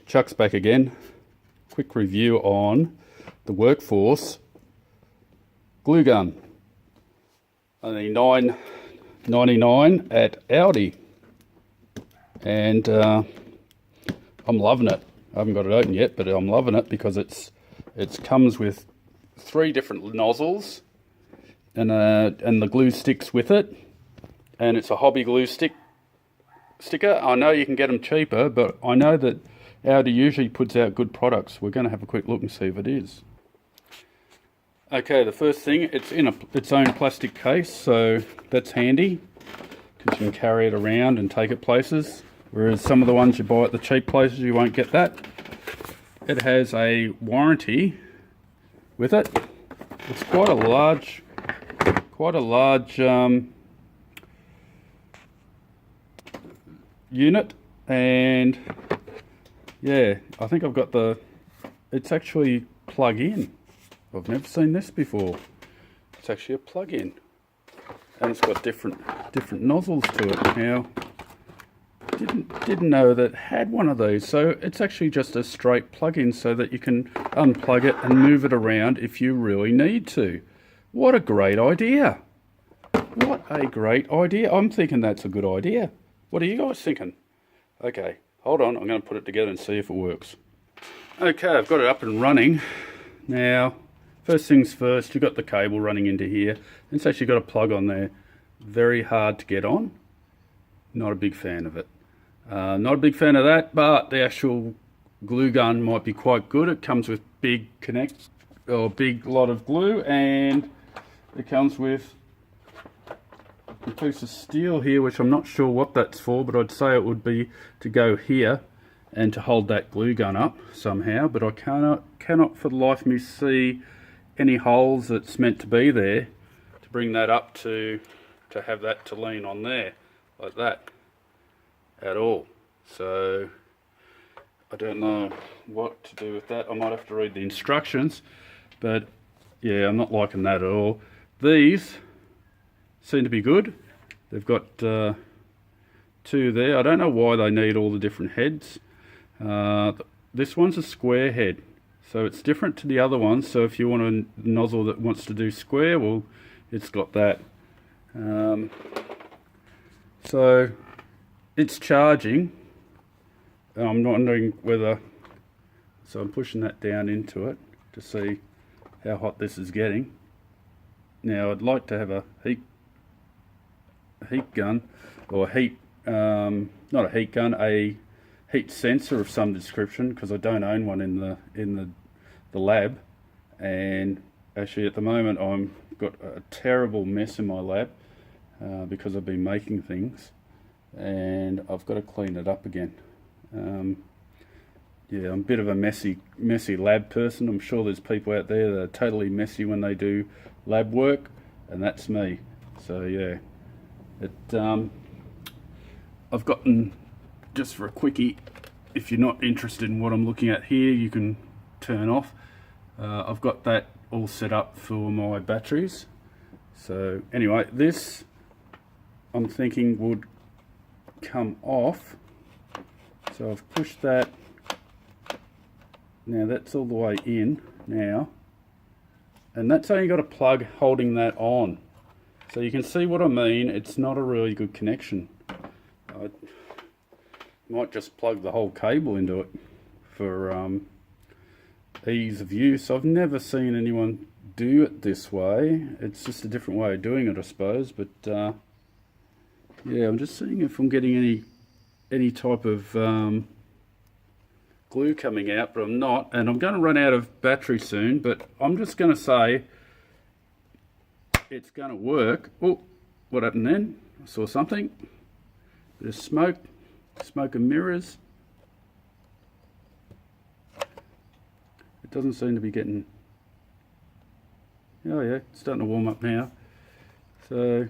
Chuck's back again. Quick review on the Workforce glue gun. Only $9.99 at ALDI. And I'm loving it. I haven't got it open yet, but I'm loving it because it comes with 3 different nozzles and the glue sticks with it. And it's a hobby glue sticker. I know you can get them cheaper, but I know that ALDI usually puts out good products. We're going to have a quick look and see if it is. Okay, the first thing, it's in its own plastic case, so that's handy because you can carry it around and take it places. Whereas some of the ones you buy at the cheap places, you won't get that. It has a warranty with it. It's quite a large unit, and yeah, I think I've got it's actually plug-in. I've never seen this before. It's actually a plug-in, and it's got different nozzles to it. Now, didn't know that it had one of these. So it's actually just a straight plug-in, so that you can unplug it and move it around if you really need to. What a great idea! What a great idea! I'm thinking that's a good idea. What are you guys thinking? Okay, hold on, I'm going to put it together and see if it works. Okay, I've got it up and running. Now, first things first, you've got the cable running into here. And it's actually got a plug on there. Very hard to get on. Not a big fan of it. Not a big fan of that, but the actual glue gun might be quite good. It comes with big lot of glue, and it comes with a piece of steel here, which I'm not sure what that's for, but I'd say it would be to go here and to hold that glue gun up somehow, but I cannot for the life of me see any holes that's meant to be there to bring that up to have that to lean on there like that at all. So I don't know what to do with that. I might have to read the instructions, but yeah, I'm not liking that at all. These seem to be good. They've got 2 there. I don't know why they need all the different heads. This one's a square head, so it's different to the other ones. So if you want a nozzle that wants to do square, well, it's got that. So it's charging. I'm wondering whether, so I'm pushing that down into it to see how hot this is getting. Now I'd like to have a heat gun, or not a heat gun, a heat sensor of some description, because I don't own one in the lab. And actually at the moment I've got a terrible mess in my lab because I've been making things, and I've got to clean it up again. Yeah, I'm a bit of a messy lab person. I'm sure there's people out there that are totally messy when they do lab work, and that's me. So yeah, I've gotten, just for a quickie, if you're not interested in what I'm looking at here, you can turn off. I've got that all set up for my batteries. So anyway, this I'm thinking would come off. So I've pushed that. Now that's all the way in now, and that's only got a plug holding that on. So you can see what I mean. It's not a really good connection. I might just plug the whole cable into it for ease of use. I've never seen anyone do it this way. It's just a different way of doing it, I suppose. But yeah, I'm just seeing if I'm getting any type of glue coming out, but I'm not, and I'm going to run out of battery soon. But I'm just going to say it's going to work. Oh, what happened then? I saw something. Bit of smoke and mirrors. It doesn't seem to be getting. Oh yeah, it's starting to warm up now. So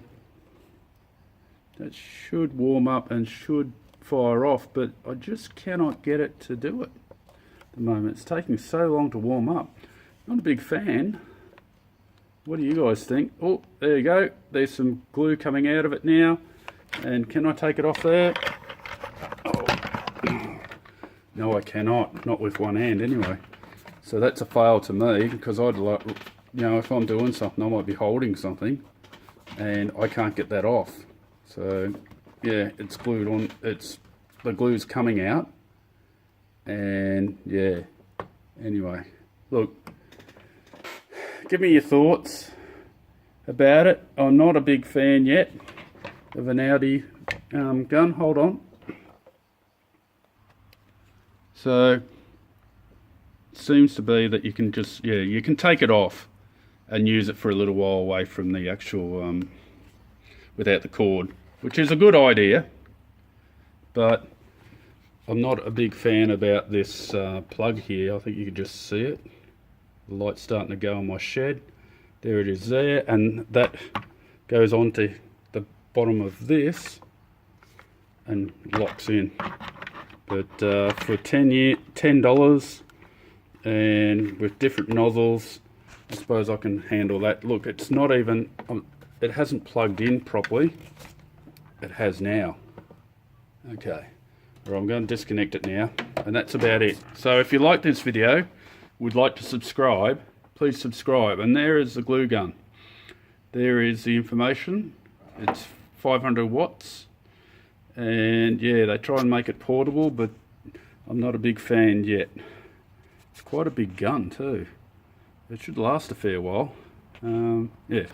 that should warm up and should fire off, but I just cannot get it to do it at the moment. It's taking so long to warm up. Not a big fan. What do you guys think? Oh, there you go. There's some glue coming out of it now. And can I take it off there? Oh. No, I cannot. Not with one hand anyway. So that's a fail to me, because I'd like, you know, if I'm doing something, I might be holding something and I can't get that off. So yeah, it's glued on, the glue's coming out, and yeah, anyway, look, give me your thoughts about it. I'm not a big fan yet of an ALDI gun. Hold on. So seems to be that you can just, yeah, you can take it off and use it for a little while away from the actual without the cord, which is a good idea, but I'm not a big fan about this plug here. I think you can just see it, the light's starting to go on my shed. There it is there, and that goes onto the bottom of this and locks in. But for $10 and with different nozzles, I suppose I can handle that. Look, it's not even, it hasn't plugged in properly. It has now. Okay, well, I'm going to disconnect it now, and that's about it. So if you like this video, would like to subscribe, please subscribe. And there is the glue gun. There is the information. It's 500 watts. And yeah, they try and make it portable, but I'm not a big fan yet. It's quite a big gun too. It should last a fair while. Yeah.